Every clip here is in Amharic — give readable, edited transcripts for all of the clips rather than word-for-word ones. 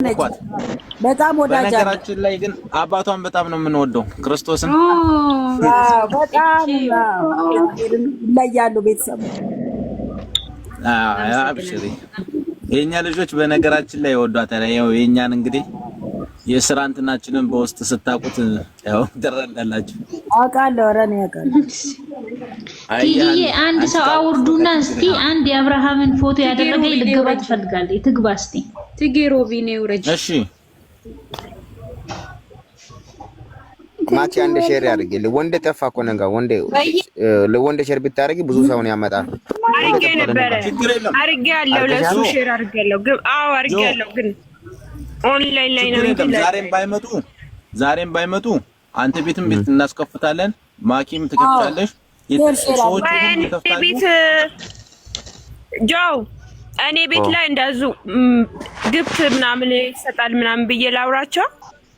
ነች። በጣም ወዳጅ። በነገራችን ላይ ግን አባቷን በጣም ነው የምንወደው ክርስቶስን። በጣም ይለያሉ ቤተሰብ። አብሽሪ የኛ ልጆች በነገራችን ላይ ይወዷታል። ያው የኛን እንግዲህ የስራ እንትናችንን በውስጥ ስታቁት ያው ትረዳላችሁ። አውቃለሁ። ኧረ እኔ አውቃለሁ። ቲጂዬ አንድ ሰው አውርዱና እስቲ አንድ የአብርሃምን ፎቶ ያደረገ ልገባ ትፈልጋለች። ትግባ እስቲ ትጌሮቪ ነው ወረጅ። እሺ ማቺ አንድ ሼር ያድርግልኝ። ወንድ ጠፋ እኮ ነጋ ወንድ ለወንድ ሼር ብታረጊ ብዙ ሰው ነው ያመጣል። አርጌ ነበር አርጌ ያለው ለሱ ሼር አርጌያለሁ። ግን አዎ አርጌ ያለው ግን ኦንላይን ላይ ነው እንዴ? ዛሬም ባይመጡ አንተ ቤትም ቤት እናስከፍታለን። ማኪም ትከፍታለሽ። ሰዎች ቤት ጆው እኔ ቤት ላይ እንደዙ ግብት ምናምን ይሰጣል ምናምን ብዬ ላውራቸው።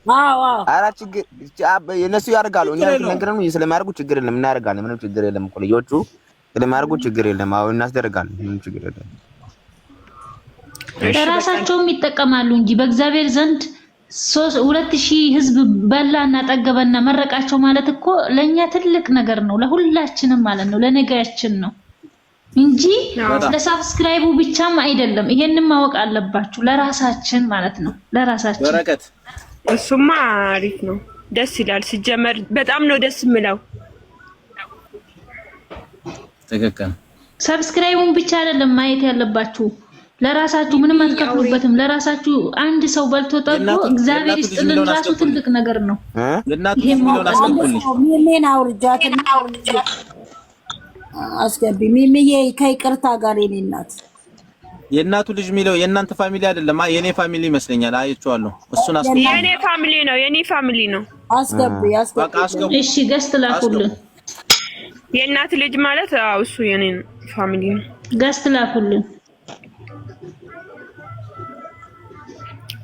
አዎ ኧረ ችግር እነሱ ያደርጋሉ። እኛ ነገርም ስለማያደርጉ ችግር የለም፣ እናደርጋለን። ምንም ችግር የለም እኮ ልጆቹ ስለማያደርጉ ችግር የለም። አዎ እናስደርጋለን። ምንም ችግር የለም። ራሳቸውም ይጠቀማሉ እንጂ በእግዚአብሔር ዘንድ 2000 ህዝብ በላና ጠገበና መረቃቸው ማለት እኮ ለኛ ትልቅ ነገር ነው፣ ለሁላችንም ማለት ነው፣ ለነገያችን ነው እንጂ ለሳብስክራይቡ ብቻም አይደለም። ይሄንን ማወቅ አለባችሁ፣ ለራሳችን ማለት ነው፣ ለራሳችን በረከት። እሱማ አሪፍ ነው፣ ደስ ይላል። ሲጀመር በጣም ነው ደስ የሚለው። ትክክል። ሳብስክራይቡን ብቻ አይደለም ማየት ያለባችሁ፣ ለራሳችሁ ምንም አትከፍሉበትም። ለራሳችሁ አንድ ሰው በልቶ ጠጥቶ እግዚአብሔር ይስጥልን ራሱ ትልቅ ነገር ነው። ለእናቱ ሚሊዮን አስገቡልኝ። ሚሊዮን አውርጃትና አስገቢ ሚሚዬ ከይቅርታ ጋር የኔ እናት የእናቱ ልጅ ሚለው የእናንተ ፋሚሊ አይደለም፣ የኔ ፋሚሊ ይመስለኛል። አይቼዋለሁ። እሱን አስገቢ። የኔ ፋሚሊ ነው፣ የኔ ፋሚሊ ነው። አስገቢ በቃ አስገቡ። እሺ ገስት ላኩልን። የእናት ልጅ ማለት አው እሱ የኔ ፋሚሊ ነው። ገስት ላኩልን።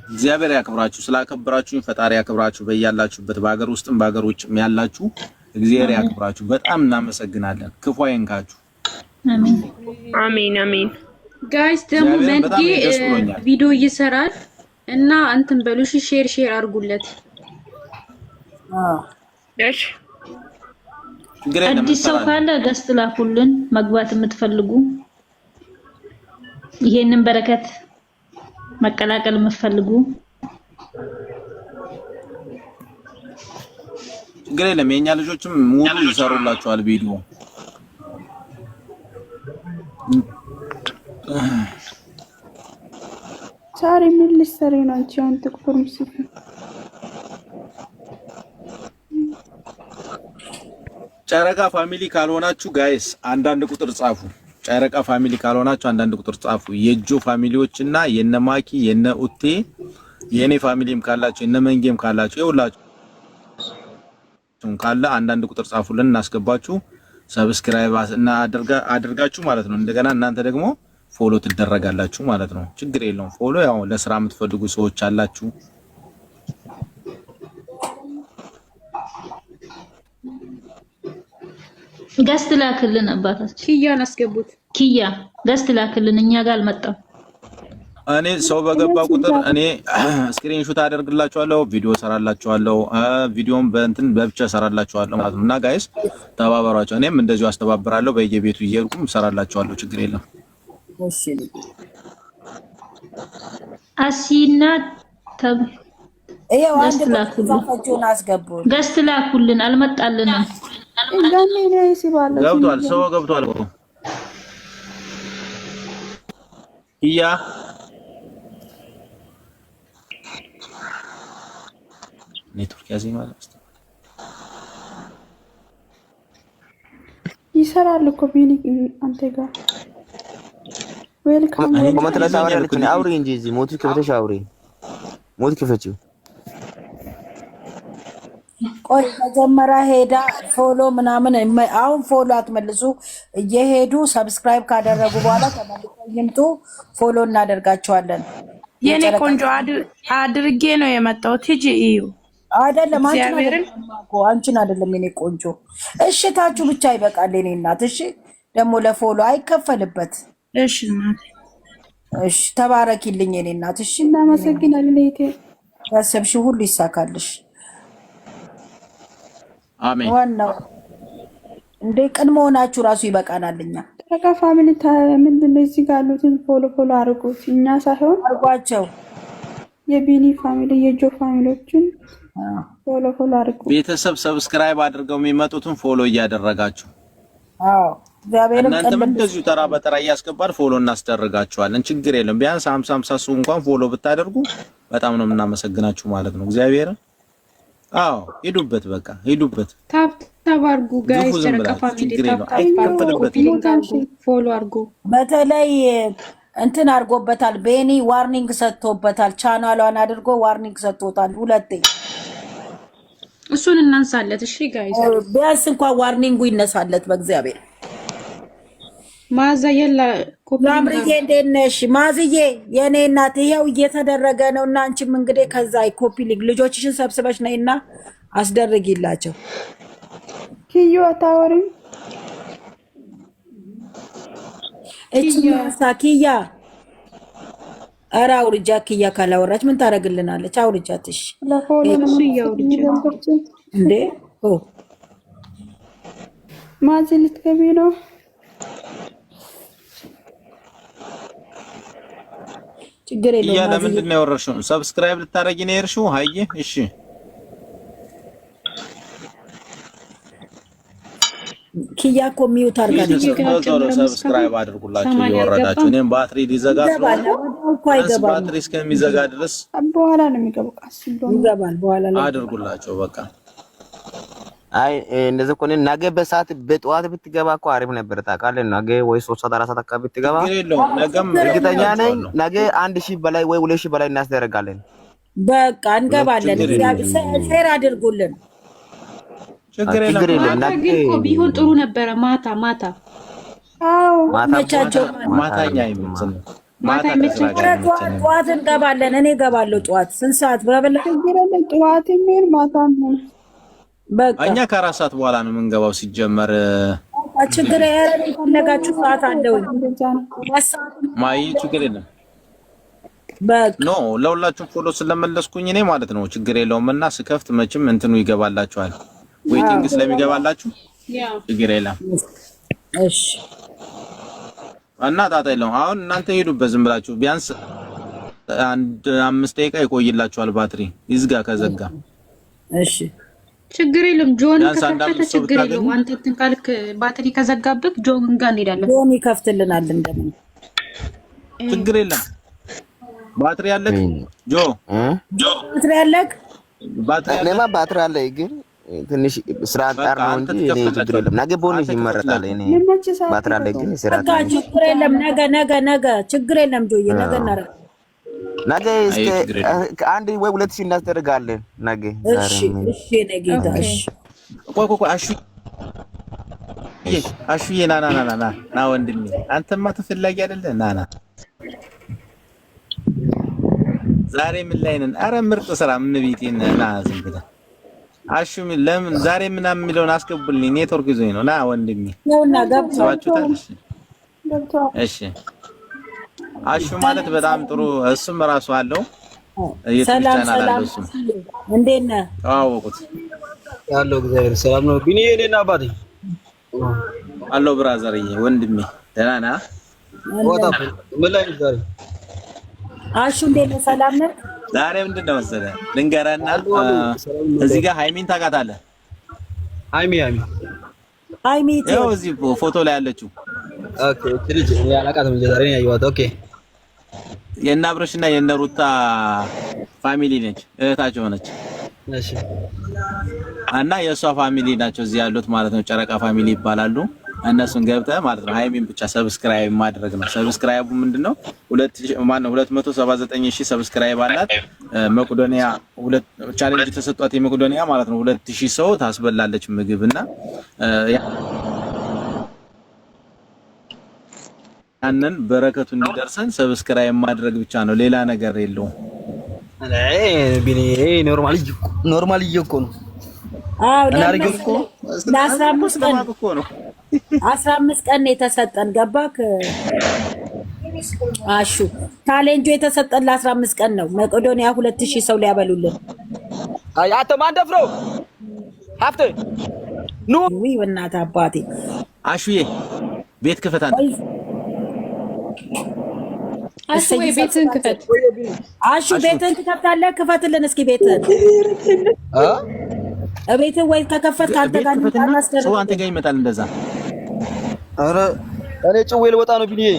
እግዚአብሔር ያክብራችሁ። ስላከብራችሁኝ ፈጣሪ ያክብራችሁ። በያላችሁበት በአገር ውስጥም በአገር ውጭም ያላችሁ እግዚአብሔር ያክብራችሁ። በጣም እናመሰግናለን። ክፉ አይንካችሁ። አሜን አሜን አሜን። ጋይስ ደግሞ መንጌ ቪዲዮ ይሰራል እና እንትን በሉሽ ሼር አድርጉለት። እሺ አዲስ ሰው ካለ ገስት ላኩልን። መግባት የምትፈልጉ ይሄንን በረከት መቀላቀል የምትፈልጉ ችግር የለም። የኛ ልጆችም ሙሉ ይሰሩላችኋል ቪዲዮ። ዛሬ ምን ልትሰሪ ነው አንቺ? አንተ ጥቁር ምስል ጨረቃ ፋሚሊ ካልሆናችሁ ጋይስ አንዳንድ ቁጥር ጻፉ። ጨረቃ ፋሚሊ ካልሆናችሁ አንዳንድ ቁጥር ጻፉ። የጆ ፋሚሊዎችና የነ ማኪ የነ ኡቴ የኔ ፋሚሊም ካላችሁ የነ መንጌም ካላችሁ ይውላችሁ ካለ አንዳንድ ቁጥር ጻፉልን፣ እናስገባችሁ። ሰብስክራይብ እና አድርጋችሁ ማለት ነው። እንደገና እናንተ ደግሞ ፎሎ ትደረጋላችሁ ማለት ነው። ችግር የለውም። ፎሎ ያው ለስራ የምትፈልጉ ሰዎች አላችሁ። ገስት ላክልን። አባታችን ኪያን አስገቡት። ኪያ ገስት ላክልን። እኛ ጋር አልመጣም። እኔ ሰው በገባ ቁጥር እኔ ስክሪንሾት አደርግላችኋለሁ፣ ቪዲዮ ሰራላችኋለሁ፣ ቪዲዮም በእንትን በብቻ ሰራላችኋለሁ ማለት ነው። እና ጋይስ ተባበሯቸው። እኔም እንደዚሁ አስተባብራለሁ። በየቤቱ እየሄድኩም ሰራላችኋለሁ። ችግር የለም። እሺ አሲና ተብ ይሄው አንድ ጻፋችሁን አስገቡ። ገስት ላኩልን። አልመጣልንም። እንደኔ ነው ሲባል ገብቷል። ሰው ገብቷል። ያ ኔትወርክ ያዘኝ ማለት ነው። ይሰራል እኮ ቢኒ አንተ ጋር ዌልካም ኮመንት ላይ ታወራለች። አውሪ እንጂ እዚህ ሞት ከፍተሽ አውሪ። ሞት ከፈችው። ቆይ መጀመሪያ ሄዳ ፎሎ ምናምን አሁን ፎሎ አትመልሱ። እየሄዱ ሰብስክራይብ ካደረጉ በኋላ ተመልሰው ይምጡ። ፎሎ እናደርጋቸዋለን። የኔ ቆንጆ አድርጌ ነው የመጣው። ቲጂ እዩ አይደለም አንቺን አይደለም የኔ ቆንጆ። እሽታችሁ ብቻ ይበቃል የኔ እናት። እሺ ደግሞ ለፎሎ አይከፈልበት። እሺ እናቴ እሺ ተባረኪልኝ የኔ እናት። እሺ እናመሰግናለን እህቴ። ያሰብሽው ሁሉ ይሳካልሽ። አሜን። ዋናው እንደ ቅን መሆናችሁ ራሱ ይበቃናልኛ። ጨረቃ ፋሚሊ ምንድነው? እዚህ ጋር ያሉትን ፎሎ አድርጉት። እኛ ሳይሆን አርጓቸው። የቢኒ ፋሚሊ የጆ ፋሚሊዎችን ፎሎ አድርጉ። ቤተሰብ ሰብስክራይብ አድርገው የሚመጡትን ፎሎ እያደረጋችሁ አዎ እግዚአብሔርም እናንተም እንደዚሁ ተራ በተራ እያስገባን ፎሎ እናስደርጋችኋለን። ችግር የለም። ቢያንስ 50 ሰው እንኳን ፎሎ ብታደርጉ በጣም ነው የምናመሰግናችሁ ማለት ነው። እግዚአብሔር አዎ ሂዱበት፣ በቃ ሂዱበት። ታፕ አድርጉ ጋይስ። ጨረቃ ፋሚሊ ፎሎ አድርጉ። በተለይ እንትን አድርጎበታል። ቤኒ ዋርኒንግ ሰጥቶበታል። ቻናሏን አድርጎ ዋርኒንግ ሰጥቶታል ሁለቴ። እሱን እናንሳለት። እሺ ጋይስ ቢያንስ እንኳን ዋርኒንጉ ይነሳለት በእግዚአብሔር። ማዘየላ ላምርዬ እንዴት ነሽ? ማዝዬ የኔ እናት ይሄው እየተደረገ ነውና አንቺም እንግዲህ ከዛ ኮፒ ሊንክ ልጆችሽን ሰብስበሽ ነይና አስደርጊላቸው። ኪዩ አታወሪም? እቺ ኪያ ኧረ አውርጃ። ኪያ ካላወራች ምን ታደርግልናለች? አውርጃትሽ ለፎሎ ነው ያውርጃ እንዴ? ማዚ ልትገቢ ነው? ችግር የለውም። ያ ለምንድን ነው ያወረሽው? ሰብስክራይብ ልታረጊ ነው የርሽው? ሃዬ እሺ ኪያ እኮ ሚውት አድርጋለች። ሰብስክራይብ አድርጉላችሁ እየወረዳችሁ። እኔም ባትሪ ሊዘጋ ባትሪ እስከሚዘጋ ድረስ በኋላ ነው የሚገባው። ይገባል በኋላ ላይ አድርጉላችሁ በቃ። አይ እንደዚህ እኮ ነገ በሰዓት በጠዋት ብትገባ እኮ አሪፍ ነበር። ታውቃለህ ነገ ወይ 3 ሰዓት 4 ሰዓት አካባቢ ብትገባ ነገም እርግጠኛ ነኝ ነገ 1000 በላይ ወይ 2000 በላይ እናስደርጋለን። በቃ እንገባለን። ሼር አድርጉልን። ችግር የለም። ነገ ቢሆን ጥሩ ነበረ። ማታ አዎ መቻቸው ማታኛ ይመጽን ማታ ጠዋት እንገባለን። እኔ እገባለሁ ጠዋት። ስንት ሰዓት በበለጠ ጠዋት ምን ማታ ምን በቃ እኛ ከ4 ሰዓት በኋላ ነው የምንገባው ሲጀመር። ችግር የፈለጋችሁ ሰዓት አለው ማይ ችግር የለም። በቃ ኖ ለሁላችሁም ፎሎ ስለመለስኩኝ እኔ ማለት ነው ችግር የለውም። እና ስከፍት መቼም እንትኑ ይገባላችኋል። ዌቲንግ ስለሚገባላችሁ ችግር የለም። እሺ እና ጣጣ የለውም። አሁን እናንተ ሄዱበት ዝም ብላችሁ ቢያንስ 5 ደቂቃ ይቆይላችኋል። ባትሪ ይዝጋ ከዘጋ እሺ ችግር የለም። ጆን ከፈተ ችግር የለም። አንተ እንትን ካልክ ባትሪ ከዘጋብክ ጆን ጋር እንሄዳለን። ጆን ይከፍትልናል እንደምን ችግር የለም። ባትሪ ያለክ ጆ ባትሪ ያለክ እኔማ ባትሪ አለ ግን ትንሽ ስራ አንጣር ነው እንጂ እኔ ችግር የለም። ነገ ቦነስ ይመረጣል። እኔ ባትሪ አለ ግን ስራ አንጣር ችግር የለም። ነገ ችግር የለም። ጆዬ ነገ እናረግ ነገ እስከ 1 ወይ 2000 እናስደርጋለን ነገ። እሺ ነገ እሺ ቆይ አሹዬ ና ወንድሜ አንተማ ተፈላጊ አይደለ? ና ዛሬ ምን ላይ ነን? አረ ምርጥ ስራ ምን ቤቴን ና ዝም ብለህ አሹ ለምን ዛሬ ምናምን የሚለውን አስገቡልኝ። ኔትወርክ ይዞኝ ነው። ና ወንድሜ ነውና ገብቷል። እሺ አሹ ማለት በጣም ጥሩ እሱም ራሱ አለው። ሰላም እንዴት ነህ? ተዋወቁት ያለው እግዚአብሔር ሰላም ነው። ቢኒ የኔና አባቴ አለው ብራዘርዬ ወንድሜ ደህና ነህ? ምን ላይ ነህ ዛሬ? አሹ እንዴት ነህ? ሰላም ነህ? ዛሬ ምንድን ነው መሰለህ ልንገርህና እዚህ ጋር ሃይሚን ታውቃታለህ? ሃይሚ ያው እዚህ ፎቶ ላይ ያለችው ኦኬ ትልጅ ያላቃተም ዛሬ ነው ያየኋት። ኦኬ የእነ አብርሽና የእነ ሩታ ፋሚሊ ነች፣ እህታቸው ነች። እሺ እና የእሷ ፋሚሊ ናቸው እዚህ ያሉት ማለት ነው። ጨረቃ ፋሚሊ ይባላሉ። እነሱን ገብተህ ማለት ነው ሃይሚን ብቻ ሰብስክራይብ ማድረግ ነው። ሰብስክራይቡ ምንድነው 279,000 ሰብስክራይብ አላት። መቄዶንያ ቻሌንጅ ተሰጧት የመቄዶንያ ማለት ነው 2000 ሰው ታስበላለች ምግብና ያንን በረከቱ እንዲደርሰን ሰብስክራይብ ማድረግ ብቻ ነው፣ ሌላ ነገር የለውም። አይ ቢኒ ኖርማል እኮ ነው። አዎ ለ15 ቀን ነው 15 ቀን የተሰጠን ገባክ? አሹ ቻሌንጁ የተሰጠን ለ15 ቀን ነው። መቄዶንያ 2000 ሰው ሊያበሉልን። አይ አተ ማን ደፍሮ ሀፍቴ ኑ ወይ በእናትህ አባቴ አሹዬ ቤት ክፈት አንተ። አሹ ወይ ቤትን ክፈት። አሹ ቤትን ትከፍታለህ? ክፈትልን እስኪ ቤትን። ቤትን ወይ ከከፈት ካንተ ጋር እናስደርግ። ሰው አንተ ጋር ይመጣል እንደዛ። አረ እኔ ጭዌ ልወጣ ነው ቢኒዬ።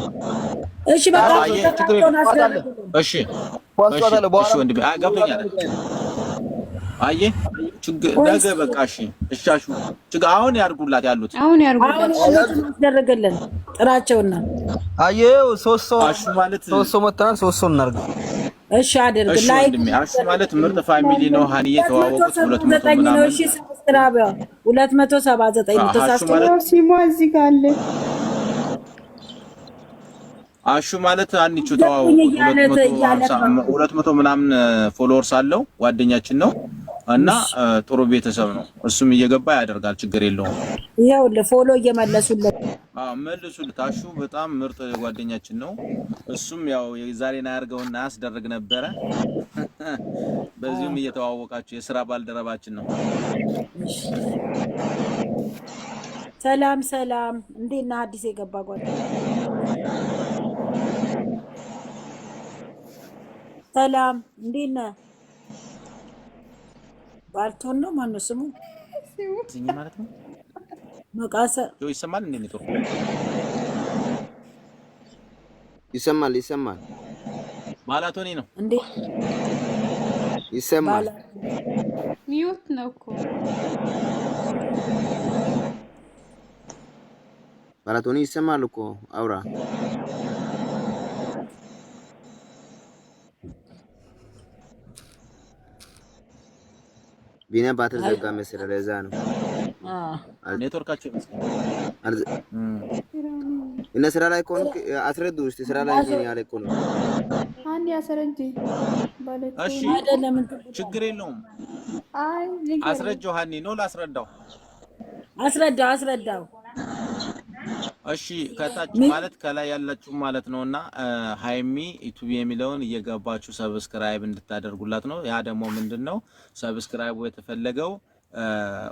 እሺ በቃ እሺ እሺ ወንድሜ ገብቶኛል። አየህ ችግር ነገ በቃ እሺ እሻሹ ችግር አሁን ያርጉላት ያሉት አሁን ያርጉላት አስደረገልን ጥራቸውና አየው ሶስት ሰው አሹ ማለት ሶስት ሰው መጣን ሶስት ሰው እናርግ። እሺ አድርግ ላይ አሹ ማለት ምርጥ ፋሚሊ ነው። ሀኒዬ ተዋወቁት 200 ምናምን እሺ ሰብስክራይብ 279 ተሳስተው ሲሞ እዚህ ጋር አለ። አሹ ማለት አንቺ ተዋወቁት 200 ምናምን ፎሎወርስ አለው ጓደኛችን ነው እና ጥሩ ቤተሰብ ነው። እሱም እየገባ ያደርጋል ችግር የለውም። ይሄው ለፎሎ እየመለሱለት መልሱለት። አሹ በጣም ምርጥ ጓደኛችን ነው። እሱም ያው የዛሬና ያርገውና ያስደርግ ነበረ። በዚህም እየተዋወቃችሁ የሥራ ባልደረባችን ነው። ሰላም ሰላም፣ እንዴት ነህ? አዲስ የገባ ጓደኛ ሰላም፣ እንዴት ነህ? ባልቶን ነው ማነው ስሙ? እዚህ ማለት ነው መቃሰ ይሰማል እንዴ? ኔትወርክ ይሰማል ባላቶኒ ነው እንዴ? ይሰማል። ሚዩት ነው እኮ ባላቶኒ ይሰማል እኮ አውራ ቢና ባትር ዘጋ መሰለህ። ለዛ ነው ኔትወርካቸው እና ስራ ላይ ከሆንክ አስረዱ እስቲ። ስራ ላይ ምን ያለ እኮ ነው። አንድ ያሰረንጂ ባለች እሺ ችግር የለውም። አስረጃው ሀኒ ነው ላስረዳው። አስረዳው። እሺ ከታች ማለት ከላይ ያላችሁ ማለት ነውና ሃይሚ ዩቲዩብ የሚለውን እየገባችሁ ሰብስክራይብ እንድታደርጉላት ነው። ያ ደግሞ ምንድነው ሰብስክራይቡ የተፈለገው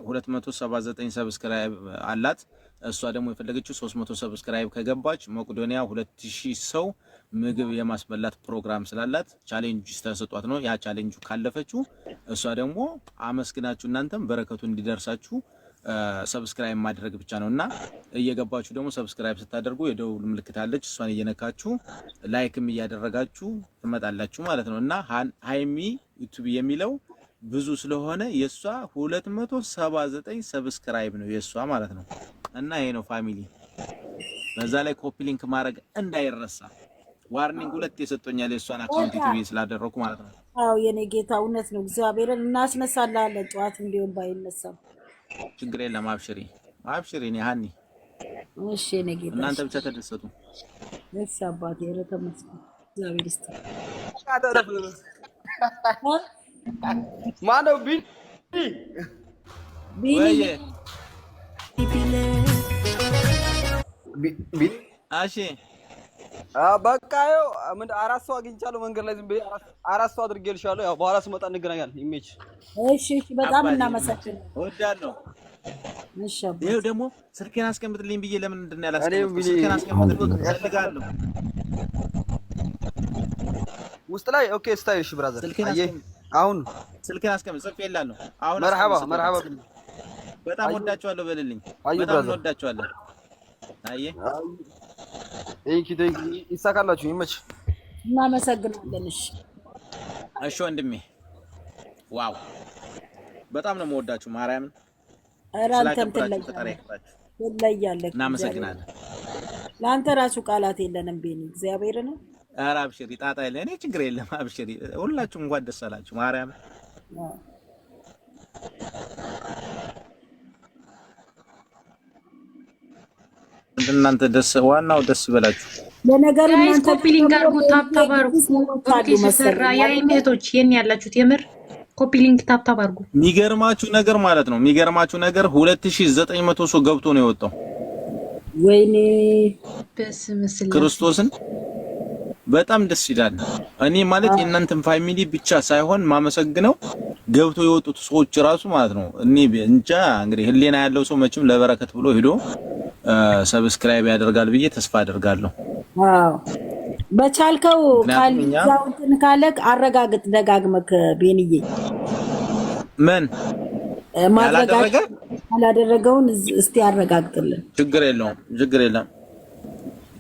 279 ሰብስክራይብ አላት። እሷ ደግሞ የፈለገችው 300 ሰብስክራይብ ከገባች መቄዶንያ 2000 ሰው ምግብ የማስበላት ፕሮግራም ስላላት ቻሌንጅ ተሰጧት ነው። ያ ቻሌንጁ ካለፈችው እሷ ደግሞ አመስግናችሁ እናንተም በረከቱ እንዲደርሳችሁ ሰብስክራይብ ማድረግ ብቻ ነውና እየገባችሁ ደግሞ ሰብስክራይብ ስታደርጉ የደውል ምልክት አለች። እሷን እየነካችሁ ላይክም እያደረጋችሁ ትመጣላችሁ ማለት ነውና ሃይሚ ዩቲዩብ የሚለው ብዙ ስለሆነ የሷ 279 ሰብስክራይብ ነው የሷ ማለት ነው። እና ይሄ ነው ፋሚሊ። በዛ ላይ ኮፒ ሊንክ ማድረግ እንዳይረሳ። ዋርኒንግ ሁለት የሰጠኛል የሷን አካውንት ዩቲዩብ ስላደረኩ ማለት ነው። አዎ የኔ ጌታ እውነት ነው። እግዚአብሔርን እናስነሳላለን። ጧት እንዲሁም ባይነሳም ችግር የለም። አብሽሪ እኔ ሀኒ። እሺ የኔ ጌታ እናንተ ብቻ ተደሰቱ። እሺ አባቴ ረተመስገን እግዚአብሔር ይስጥህ። ማነው ቢኒ እሺ በቃ ይኸው ምን አራት ሰው አግኝቻለሁ መንገድ ላይ ዝም ብዬ አራት ሰው አድርጌልሻለሁ። ያው በኋላ ስመጣ እንገናኛለን። ኢሜጅ እሺ በጣም እናመሰግናለን። እወዳለሁ። እሺ አባ ይኸው ደግሞ ስልኬን አስቀምጥልኝ ብዬ ለምን እንደነ ያላስቀምጥ ስልኬን አስቀምጥልኝ ፈልጋለሁ ውስጥ ላይ ኦኬ ስታይ። እሺ ብራዘር አየ አሁን ስልኬን አስቀምጥ ጽፌላለሁ። አሁን መርሐባ በጣም ወዳቸዋለሁ በልልኝ። በጣም ወዳቸዋለሁ። አየ ቴንኪ ይሳካላችሁ። ይመች። እናመሰግናለን። እሺ ወንድሜ ዋው በጣም ነው የምወዳችሁ ማርያምን። አራንተም ትለያለህ። እናመሰግናለን። ለአንተ ራሱ ቃላት የለንም ቢኒ እግዚአብሔርን። ኧረ አብሽሪ ጣጣ የለ እኔ ችግር የለም። አብሽሪ ሁላችሁም እንኳን ደስ አላችሁ ማርያምን። እናንተ ደስ ዋናው ደስ ይበላችሁ። ለነገሩ እናንተ ኮፒ ሊንክ አድርጉ፣ ታፕ ታፕ አድርጉ። ኦኬ ሰራ የእህቶች የኔ ያላችሁት የምር ኮፒ ሊንክ ታፕ ታፕ አድርጉ። የሚገርማችሁ ነገር ማለት ነው 2900 ሰው ገብቶ ነው የወጣው። ወይኔ በስመ ስላሴ ክርስቶስን በጣም ደስ ይላል። እኔ ማለት የእናንተን ፋሚሊ ብቻ ሳይሆን ማመሰግነው ገብቶ የወጡት ሰዎች ራሱ ማለት ነው። እኔ እንጃ እንግዲህ ህሊና ያለው ሰው መቼም ለበረከት ብሎ ሄዶ ሰብስክራይብ ያደርጋል ብዬ ተስፋ አደርጋለሁ። አዎ በቻልከው ካልዛውንትን ካለክ አረጋግጥ ደጋግመክ ቤንዬ ምን ያላደረገ ያላደረገውን እስቲ አረጋግጥልን።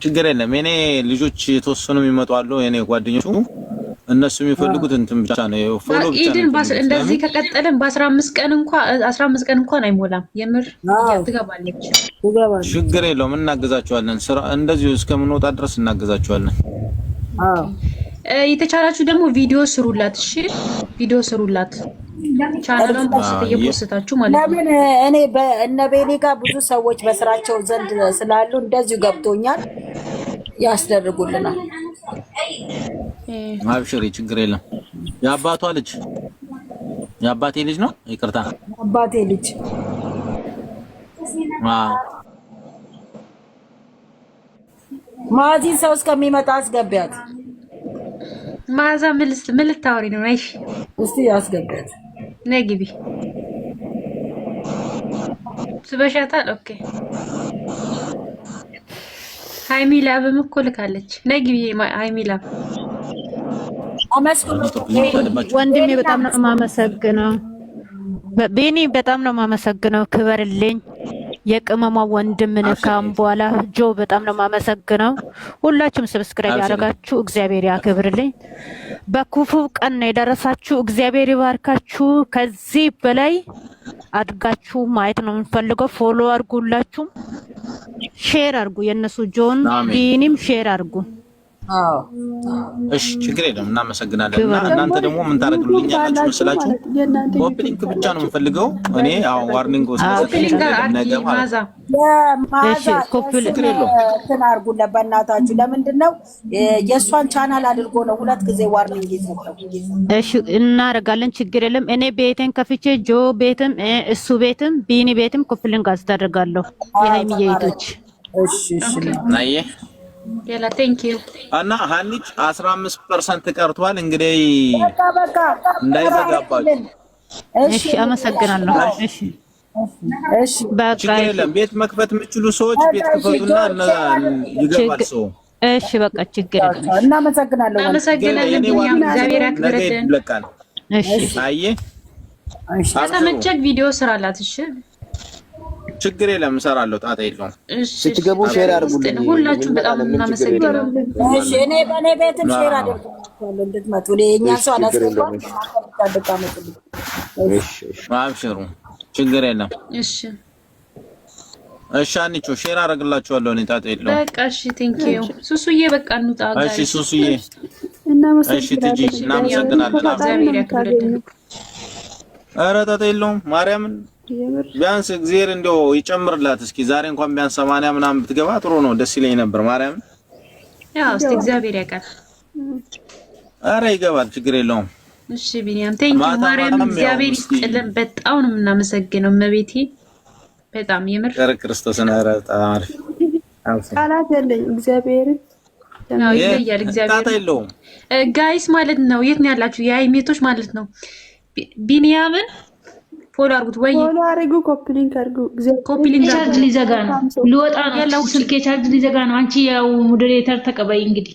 ችግር የለም። እኔ ልጆች የተወሰኑ የሚመጡ አሉ የኔ ጓደኞቹ እነሱ የሚፈልጉት እንትን ብቻ ነው ፎሎ ብቻ ነው። እንደዚህ ከቀጠለን በ15 ቀን እንኳን አይሞላም። የምር ትገባለች። ችግር የለውም እናገዛቸዋለን። ስራ እንደዚህ እስከምንወጣ ድረስ እናገዛቸዋለን። የተቻላችሁ ደግሞ ቪዲዮ ስሩላት። እሺ ቪዲዮ ስሩላት። ቻናሉን እየፖስታችሁ ማለት ነው። ለምን እኔ በእነ ቤኔ ጋር ብዙ ሰዎች በስራቸው ዘንድ ስላሉ እንደዚሁ ገብቶኛል ያስደርጉልናል። አብሽሪ ችግር የለም። የአባቴ ልጅ ነው። ይቅርታ አባቴ ልጅ ማዚን ሰው እስከሚመጣ አስገቢያት። ማዛ ምን ልታወሪ ነው? አይሽ እስቲ አስገቢያት። ነይ ግቢ። ስበሻታል። ኦኬ ሃይሚ ላብም እኮ ልካለች። ነይ ግቢ ሃይሚ ላብ። ወንድሜ በጣም ነው የማመሰግነው። ቤኒ በጣም ነው የማመሰግነው። ክበርልኝ። የቅመማ ወንድም ነካም በኋላ ጆ በጣም ነው የማመሰግነው። ሁላችሁም ሰብስክራይብ ያደረጋችሁ እግዚአብሔር ያክብርልኝ። በክፉ ቀን ነው የደረሳችሁ። እግዚአብሔር ይባርካችሁ። ከዚህ በላይ አድጋችሁ ማየት ነው የምንፈልገው። ፎሎ አድርጉላችሁ፣ ሼር አድርጉ። የነሱ ጆን ቢኒም ሼር አድርጉ። እሺ ችግር የለም። እናመሰግናለን። እና እናንተ ደግሞ ምን ታደርጉልኛላችሁ መስላችሁ? ኦፕኒንግ ብቻ ነው የምፈልገው እኔ። አሁን ዋርኒንግ ወስደኝ ነገ ማለት እንትን አድርጉለት በእናታችሁ። ለምንድን ነው የእሷን ቻናል አድርጎ ነው 2 ጊዜ ዋርኒንግ ይሰጣል። እሺ እናደርጋለን። ችግር የለም። እኔ ቤቴን ከፍቼ ጆ ቤትም እሱ ቤትም ቢኒ ቤትም ኮፕሊንግ አስደርጋለሁ። የሃይሚዬ እህቶች እሺ ናዬ ያላ ቴንክ ዩ እና ሀኒች 15% ቀርቷል። እንግዲህ እንዳይዘጋባችሁ። እሺ አመሰግናለሁ። እሺ በቃ የለም ቤት መክፈት የምትችሉ ሰዎች ቤት ክፈቱና ይገባል ሰው። እሺ በቃ ችግር የለም። እናመሰግናለን። እግዚአብሔር ያክብርልን። እሺ አየ ከተመቸክ ቪዲዮ ስራላት። እሺ ችግር የለም እሰራለሁ። ጣጣ የለውም። ስትገቡ ሼር አድርጉልኝ። ሁላችሁም በጣም እናመሰግናለን። እሺ እኔ በኔ ቤትም ሼር አድርጉልኝ እንድትመጡ። ለኛ ሰው አላስገባም። አብሽሩ ችግር የለም። እሺ አንቺ ሼር አደርግላችኋለሁ። እኔ ጣጣ የለውም። በቃ እሺ ቴንክ ዩ ሱሱዬ። በቃ እንውጣ። እሺ ሱሱዬ እሺ ትጂ እናመሰግናለን። እግዚአብሔር ያክብርልን። ኧረ ጣጣ የለውም። ማርያምን ቢያንስ እግዚአብሔር እንደው ይጨምርላት። እስኪ ዛሬ እንኳን ቢያንስ 80 ምናምን ብትገባ ጥሩ ነው። ደስ ይለኝ ነበር። ማርያም ያው እስቲ እግዚአብሔር ያውቃል። አረ ይገባል። ችግር የለውም። እሺ ቢኒያም ቴንክ ዩ። ማርያም እግዚአብሔር ይስጥልን። በጣም ነው የምናመሰግነው። መቤቴ በጣም የምር ክርስቶስን አረ ታሪፍ ቃላት የለኝም። እግዚአብሔር ነው ይለያል። እግዚአብሔር የለውም። ጋይስ ማለት ነው። የት ነው ያላችሁ? የሃይሜቶች ማለት ነው። ቢኒያምን ፎሎ አድርጉት ወይ ፎሎ አድርጉ፣ ኮፒ ሊንክ አድርጉ። ኮፒሊንግ ቻርጅ ሊዘጋ ነው። ልወጣ ነው። ስልኬ ቻርጅ ሊዘጋ ነው። አንቺ ያው ሞዴሬተር ተቀበይ እንግዲህ።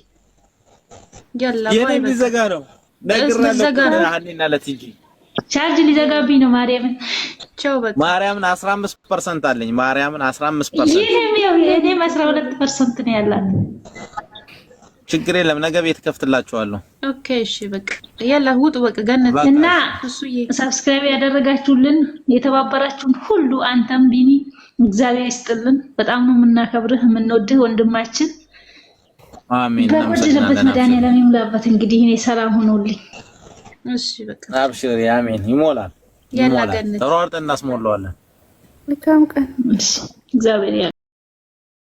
ያላ ወይ ሊዘጋ ነው። ነግራለሁ ሀኒና ለቲጂ ቻርጅ ሊዘጋብኝ ነው። ማርያምን ቻው። በቃ ማርያምን 15% አለኝ። ማርያምን 15%። ይሄም ያው እኔም 12% ነው ያላት። ችግር የለም። ነገ ቤት ከፍትላችኋለሁ። ኦኬ እሺ በቃ ያላ ውጡ። በቃ ገነት እና እሱዬ ሰብስክራይብ ያደረጋችሁልን የተባበራችሁን ሁሉ አንተም ቢኒ እግዚአብሔር ይስጥልን። በጣም ነው የምናከብርህ የምንወድህ ወንድማችን። አሜን። በወደደበት መድኃኒዓለም ይሙላበት። እንግዲህ እኔ ሰላም ሆኖልኝ። እሺ በቃ አብሽሪ። አሜን። ይሞላል። ያላ ገነት ተሯርጠን እናስሞላዋለን። መልካም ቀን። እሺ እግዚአብሔር